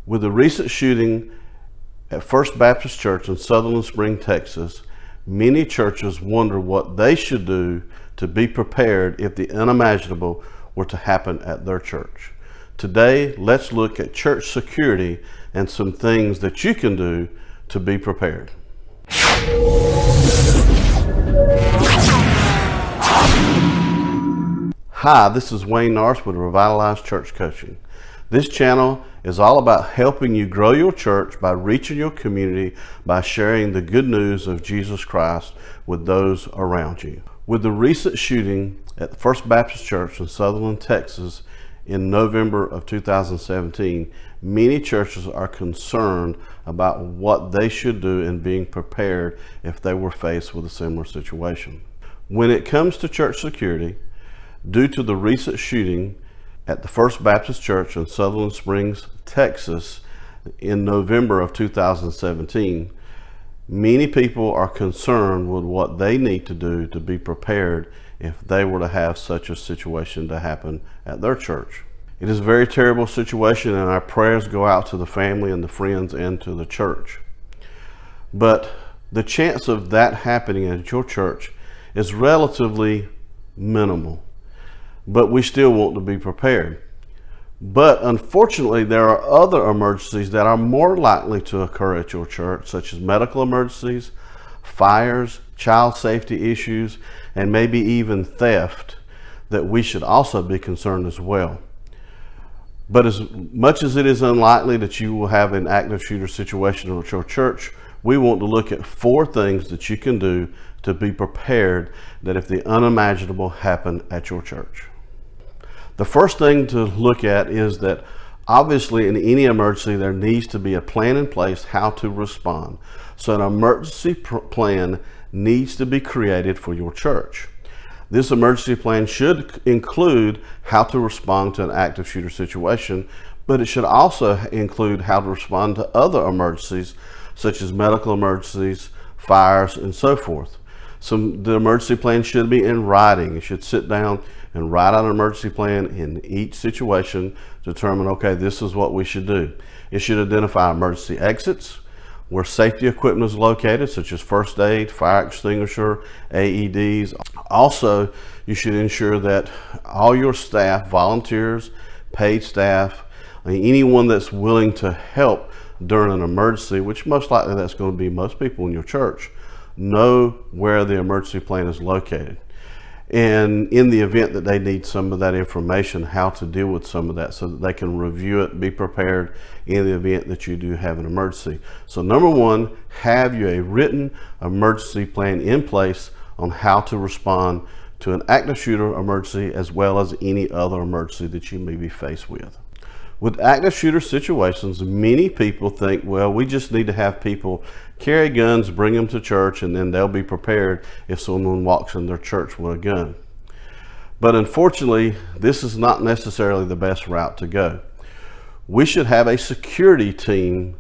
With the recent shooting at First Baptist Church in Sutherland Springs, Texas, many churches wonder what they should do to be prepared if the unimaginable were to happen at their church. Today, let's look at church security and some things that you can do to be prepared. Hi, this is Wayne Norris with Revitalized Church Coaching. This channel is all about helping you grow your church by reaching your community by sharing the good news of Jesus Christ with those around you. With the recent shooting at the First Baptist Church in Sutherland, Texas in November of 2017, many churches are concerned about what they should do in being prepared if they were faced with a similar situation. When it comes to church security, due to the recent shooting at the First Baptist Church in Sutherland Springs, Texas in November of 2017, many people are concerned with what they need to do to be prepared if they were to have such a situation to happen at their church. It is a very terrible situation, and our prayers go out to the family and the friends and to the church. But the chance of that happening at your church is relatively minimal. But we still want to be prepared. But unfortunately, there are other emergencies that are more likely to occur at your church, such as medical emergencies, fires, child safety issues, and maybe even theft, that we should also be concerned as well. But as much as it is unlikely that you will have an active shooter situation at your church, we want to look at 4 things that you can do to be prepared that if the unimaginable happened at your church. The first thing to look at is that obviously in any emergency there needs to be a plan in place how to respond. So an emergency plan needs to be created for your church. This emergency plan should include how to respond to an active shooter situation, but it should also include how to respond to other emergencies such as medical emergencies, fires, and so forth. So the emergency plan should be in writing. You should sit down and write out an emergency plan in each situation, determine, okay, this is what we should do. It should identify emergency exits, where safety equipment is located, such as first aid, fire extinguisher, AEDs. Also, you should ensure that all your staff, volunteers, paid staff, anyone that's willing to help during an emergency, which most likely that's going to be most people in your church, know where the emergency plan is located. And in the event that they need some of that information, how to deal with some of that so that they can review it, be prepared in the event that you do have an emergency. So number 1, have you a written emergency plan in place on how to respond to an active shooter emergency as well as any other emergency that you may be faced with. With active shooter situations, many people think, well, we just need to have people carry guns, bring them to church, and then they'll be prepared if someone walks in their church with a gun. But unfortunately, this is not necessarily the best route to go. We should have a security team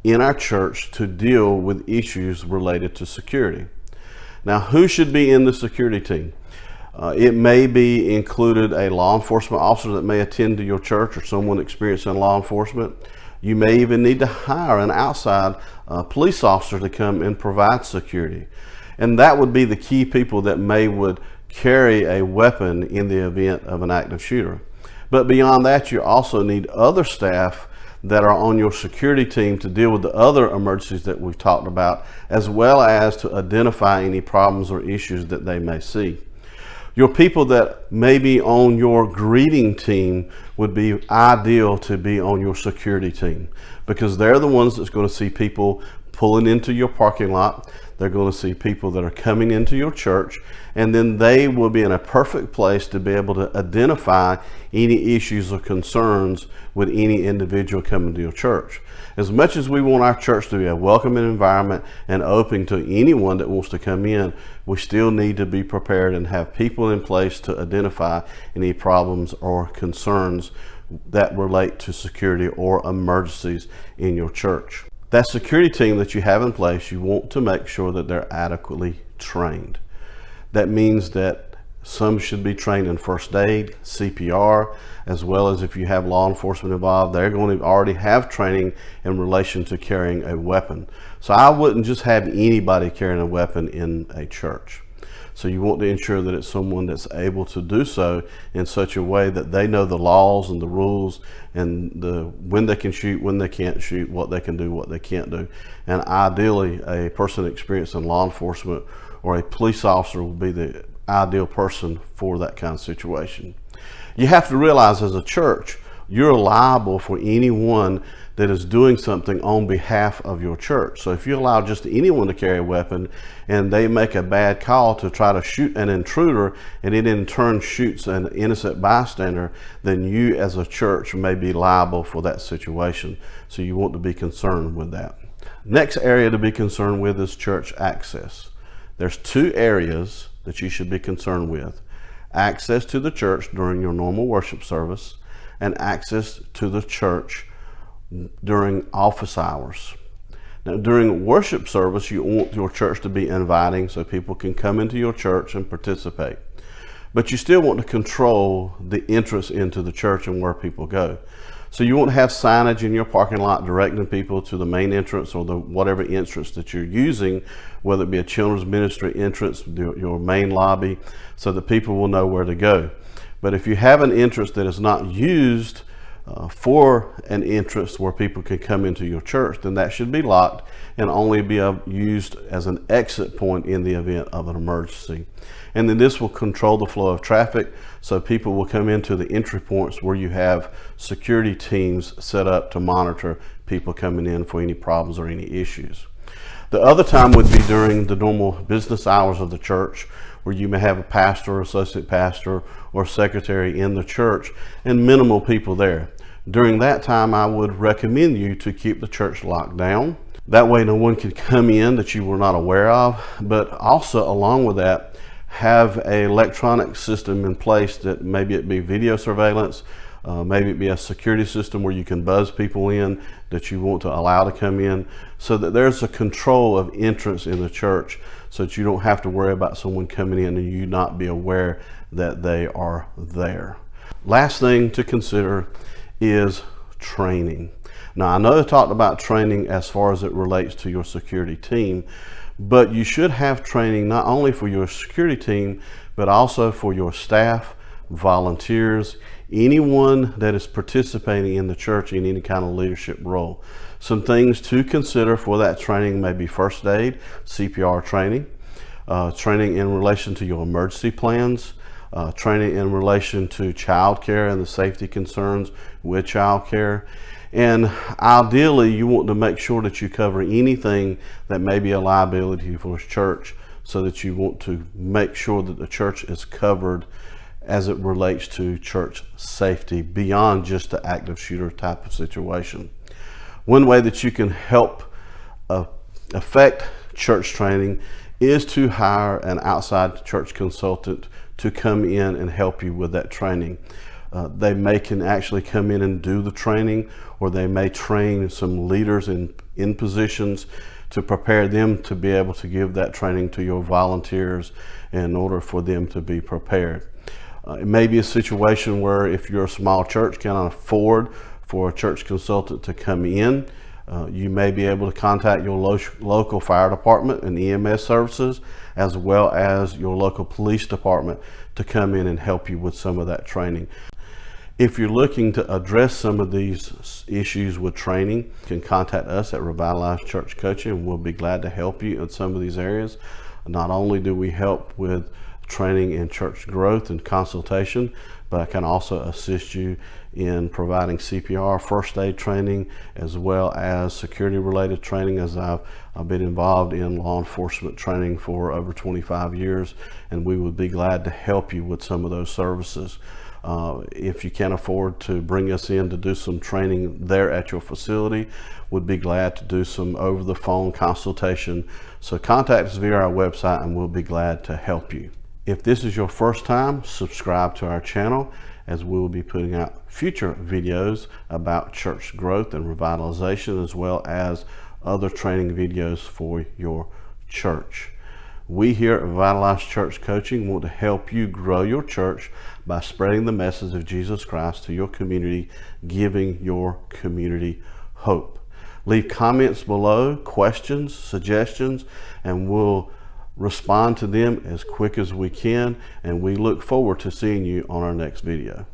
in our church to deal with issues related to security. Now, who should be in the security team? It may be included a law enforcement officer that may attend to your church or someone experienced in law enforcement. You may even need to hire an outside police officer to come and provide security. And that would be the key people that would carry a weapon in the event of an active shooter. But beyond that, you also need other staff that are on your security team to deal with the other emergencies that we've talked about, as well as to identify any problems or issues that they may see. Your people that may be on your greeting team would be ideal to be on your security team, because they're the ones that's going to see people pulling into your parking lot. They're going to see people that are coming into your church, and then they will be in a perfect place to be able to identify any issues or concerns with any individual coming to your church. As much as we want our church to be a welcoming environment and open to anyone that wants to come in, we still need to be prepared and have people in place to identify any problems or concerns that relate to security or emergencies in your church. That security team that you have in place, you want to make sure that they're adequately trained. That means that Some should be trained in first aid, CPR, as well as if you have law enforcement involved, they're going to already have training in relation to carrying a weapon. So I wouldn't just have anybody carrying a weapon in a church. So you want to ensure that it's someone that's able to do so in such a way that they know the laws and the rules and when they can shoot, when they can't shoot, what they can do, what they can't do. And ideally, a person experienced in law enforcement or a police officer will be the ideal person for that kind of situation. You have to realize as a church, you're liable for anyone that is doing something on behalf of your church. So if you allow just anyone to carry a weapon and they make a bad call to try to shoot an intruder and it in turn shoots an innocent bystander, then you as a church may be liable for that situation. So you want to be concerned with that. Next area to be concerned with is church access. There's two areas that you should be concerned with: access to the church during your normal worship service and access to the church during office hours. Now, during worship service, you want your church to be inviting so people can come into your church and participate. But you still want to control the entrance into the church and where people go. So you want to have signage in your parking lot directing people to the main entrance or the whatever entrance that you're using, whether it be a children's ministry entrance, your main lobby, so that people will know where to go. But if you have an entrance that is not used for an entrance where people can come into your church, then that should be locked and only be used as an exit point in the event of an emergency. And then this will control the flow of traffic, so people will come into the entry points where you have security teams set up to monitor people coming in for any problems or any issues. The other time would be during the normal business hours of the church, where you may have a pastor, associate pastor, or secretary in the church and minimal people there. During that time, I would recommend you to keep the church locked down. That way no one can come in that you were not aware of, but also along with that, have an electronic system in place that maybe it be video surveillance, maybe it be a security system where you can buzz people in that you want to allow to come in, so that there's a control of entrance in the church, so that you don't have to worry about someone coming in and you not be aware that they are there. Last thing to consider is training. Now, I know I talked about training as far as it relates to your security team, but you should have training not only for your security team, but also for your staff, volunteers, anyone that is participating in the church in any kind of leadership role. Some things to consider for that training may be first aid, CPR training, training in relation to your emergency plans, training in relation to child care and the safety concerns with child care. And ideally, you want to make sure that you cover anything that may be a liability for the church, so that you want to make sure that the church is covered as it relates to church safety beyond just the active shooter type of situation. One way that you can help affect church training is to hire an outside church consultant to come in and help you with that training. They can actually come in and do the training, or they may train some leaders in positions to prepare them to be able to give that training to your volunteers in order for them to be prepared. It may be a situation where if you're a small church, cannot afford for a church consultant to come in, you may be able to contact your local fire department and EMS services, as well as your local police department, to come in and help you with some of that training. If you're looking to address some of these issues with training, you can contact us at Revitalized Church Coaching, and we'll be glad to help you in some of these areas. Not only do we help with training in church growth and consultation, but I can also assist you in providing CPR, first aid training, as well as security related training, as I've been involved in law enforcement training for over 25 years, and we would be glad to help you with some of those services. If you can't afford to bring us in to do some training there at your facility, we'd be glad to do some over the phone consultation. So contact us via our website and we'll be glad to help you. If this is your first time, subscribe to our channel, as we will be putting out future videos about church growth and revitalization, as well as other training videos for your church. We here at Revitalized Church Coaching want to help you grow your church by spreading the message of Jesus Christ to your community, giving your community hope. Leave comments below, questions, suggestions, and we'll respond to them as quick as we can. And we look forward to seeing you on our next video.